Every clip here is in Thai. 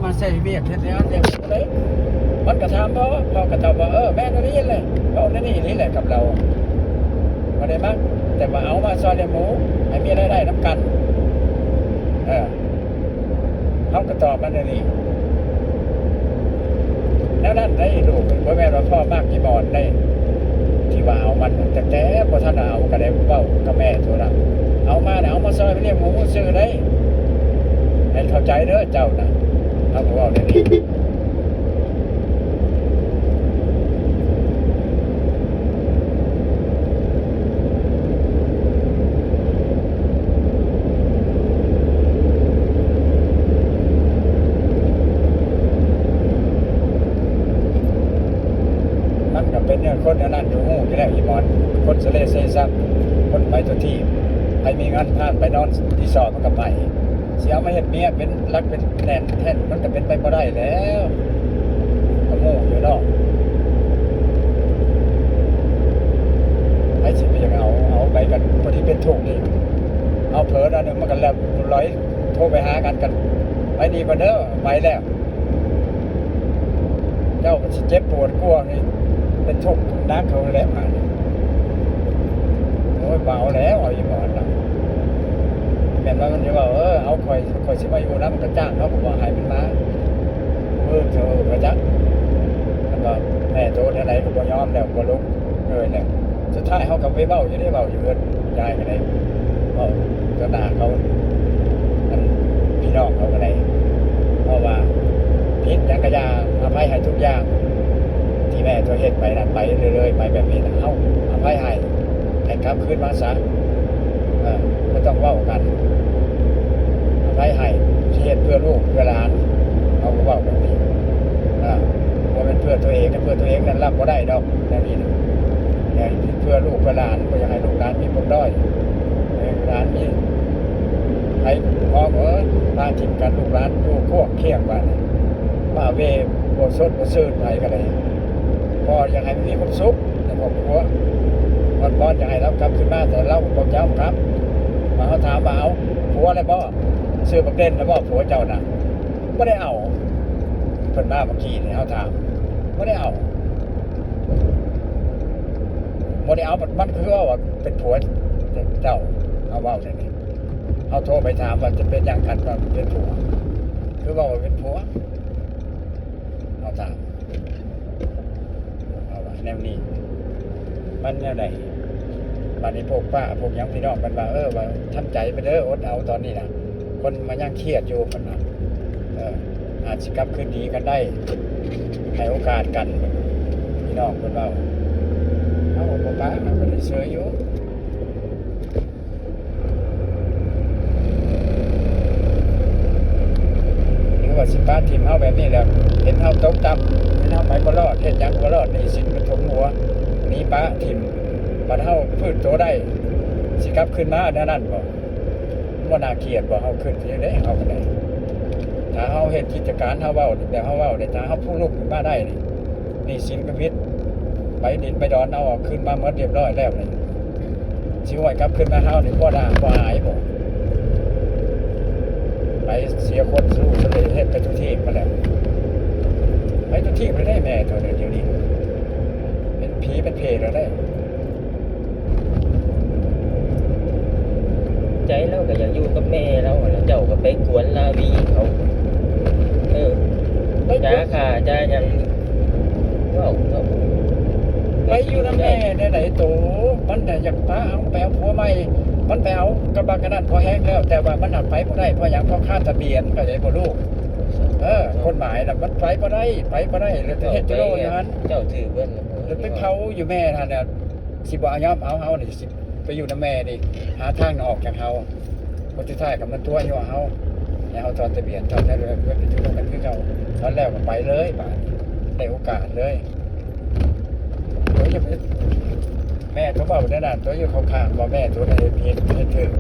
มาใส่เวียกเฮ็ดงานอย่างนี้เลยมันก็ถามพ่อกระเจ้าว่าแม่ก็ได้ยินเลยเอาได้นี่แหละกับเราบ่ได้มั้งแต่ว่าเอามาซอยเลี้ยงหมูให้มีรายได้นำกันเขาก็ตอบมันนี่แล้วนั่นได้ดูพ่อแม่เราพ่อมากกี่บอนได้ที่ว่าเอามันแต่พอท่านเอาก็ได้เบ้ากับแม่ตัวละเอามาเนี่ยเอามาซอยไปเลี้ยงหมูซื้อได้ให้เข้าใจเด้อเจ้านะเอาบอกว่าได้ดีเป็นเนี่ยคนนั้นอยู่หูอยู่แล้วอีมอนคนเสลเซซับคนไปตัวที่ใครมีงานผ่านไปนอนที่สอบมันก็ไปเสียมาเห็ดเมียเป็นรักเป็นแน่นแท่นมันก็เป็นไปบ่ได้แล้วก็โง่อยู่นอกให้สิไปยังเอาไปกันพอที่เป็นถูกนี่เอาเผลอแล้วนึงมันกันแล้วร้อยโทรไปหากันไปดีกว่าเด้อไปแล้วเจ้ามันเจ็บปวดกลัวนี่เป็นทุกข์นักเขาแล้วมาโอ้ยเบาแล้วเอาอีกบ่อนละแม่นว่ามันจะบอกเอาคอยสิมาอยู่นะมันก็จ้างเขาบอกให้มันมาเธอกระจักมันก็แม่โตเท่าไหร่ก็บ่ยอมแล้วบ่ลุกเลยแล้วสุดท้ายเขาก็ไปเบ้าอยู่ได้เบ้าอยู่เอิ้นยายก็ได้เบ้าก็ด่าเขาพี่น้องเขาก็ได้เพราะว่าผิดยังกระยาอภัยให้ทุกอย่างที่แม่ตัวเฮ็ดไปนั่นไปเรื่อยๆไปแบบนี้นะเอาอภัยให้กลับคืนมาซะไม่ต้องเว้ากันอภัยให้เฮ็ดเพื่อลูกเพื่อหลานเอาเว้าแบบนี้ว่าเป็นเพื่อตัวเองเพื่อตัวเองนั้นรับบ่ได้ดอกแบบนี้นะเพื่อลูกเพื่อหลานก็อยากให้ลูกหลานมีผลด้อยหลานมีให้พ่อพาทิมกันลูกหลานลูกพวกเคียงบ้านป้าเวบ่สดบ่ซื่นไปก็ได้พออยากให้มีความสุขในครอบครัวบอลอยากให้เรากลับขึ้นมาแต่เราบอกเจ้าครับมาเขาถามว่าเอาผัวอะไรบ่ซื้อบักเด่นแล้วบ่ผัวเจ้าน่ะไม่ได้เอาเพิ่นมาเมื่อกี้นี่เขาถามไม่ได้เอามันคือว่าเป็นผัวเจ้าเอาเว้าได้นี่เขาโทรไปถามว่าจะเป็นยังกันก็เป็นผัวคือว่าเป็นผัวเขาถามแนวนี้มันแนวไหนบัดนี้พวกป้าพวกยังพี่น้องกันว่าว่าทำใจไปเด้ออดเอาตอนนี้นะคนมายังเครียดอยู่กันนะอาจจะกลับคืนดีกันได้ให้โอกาสกันพี่น้องกันว่าเอาพวกป้ามันก็ได้เชื่ออยู่หรือว่าสิป้าทีมเอาแบบนี้แล้วเห็นเอาตกต่ำเห็นเอาไปบ่รอดเห็นยังบ่รอดนี่สินกระทงหัวนี้ป้าทีมบัดเฮาพื้นโตได้สิกลับขึ้นมานั่นบ่น่าเกลียดบ่เฮาขึ้นสิได้เฮาก็ได้ถ้าเฮาเฮ็ดกิจการเฮาเว้าแต่เฮาเว้าได้ถ้าเฮาผู้ลุกขึ้นมาได้นี่สินกระพิษไปดินไปดอนเอาขึ้นมาหมดเรียบร้อยแล้วนี่สิไหวกลับขึ้นมาเฮานี่บ่ด่างบ่หายบ่ไปเสียคนสู้ทะเลเฮ็ดไปทุกที่มาแล้วไปทุกที่ไปได้แม่ตัวเดียวนี้เป็นผีเป็นเพแล้วได้ใจเราก็อยากอยู่กับแม่เราแล้วเจ้าก็ไปกวนลาวีเขาจ้าค่ะจ้ายังไปอยู่น้ำแม่ไหนโตมันแต่อยากพาเอาไปเอาผัวใหม่มันไปเอากระบะกระนั้นพอแห้งแล้วแต่ว่ามันหักไปบ่ได้เพราะอย่างเขาค่าทะเบียนก็ใหญ่บ่ลูกคนหมายน่ะมันไปบ่ได้เลยแต่เฮ็ดจะโลอย่างนั้นเจ้าถือเบิ่นแล้วไปเผาอยู่แม่ท่านน่ะสิบ่ยอมเอาเฮานี่สิไปอยู่น้ำแม่นี่หาทางออกจากเฮาบ่สุดท้ายก็มันตัวอยู่เฮาให้เฮาถอนทะเบียนถอนได้เลยเพื่อไปอยู่กันคือเก่าตอนแล้วก็ไปเลยบาดได้โอกาสเลยแม่เขาบอกนั่นน่ะตัวอยู่ข้างๆว่าแม่ตัวไหนเพี้ยนให้ถึง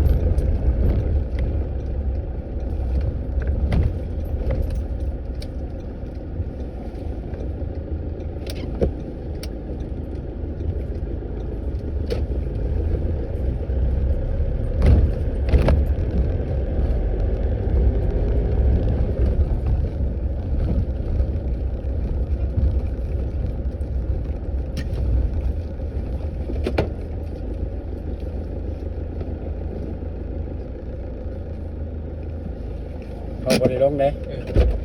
เขาบ่ได้ลงเด้ อืม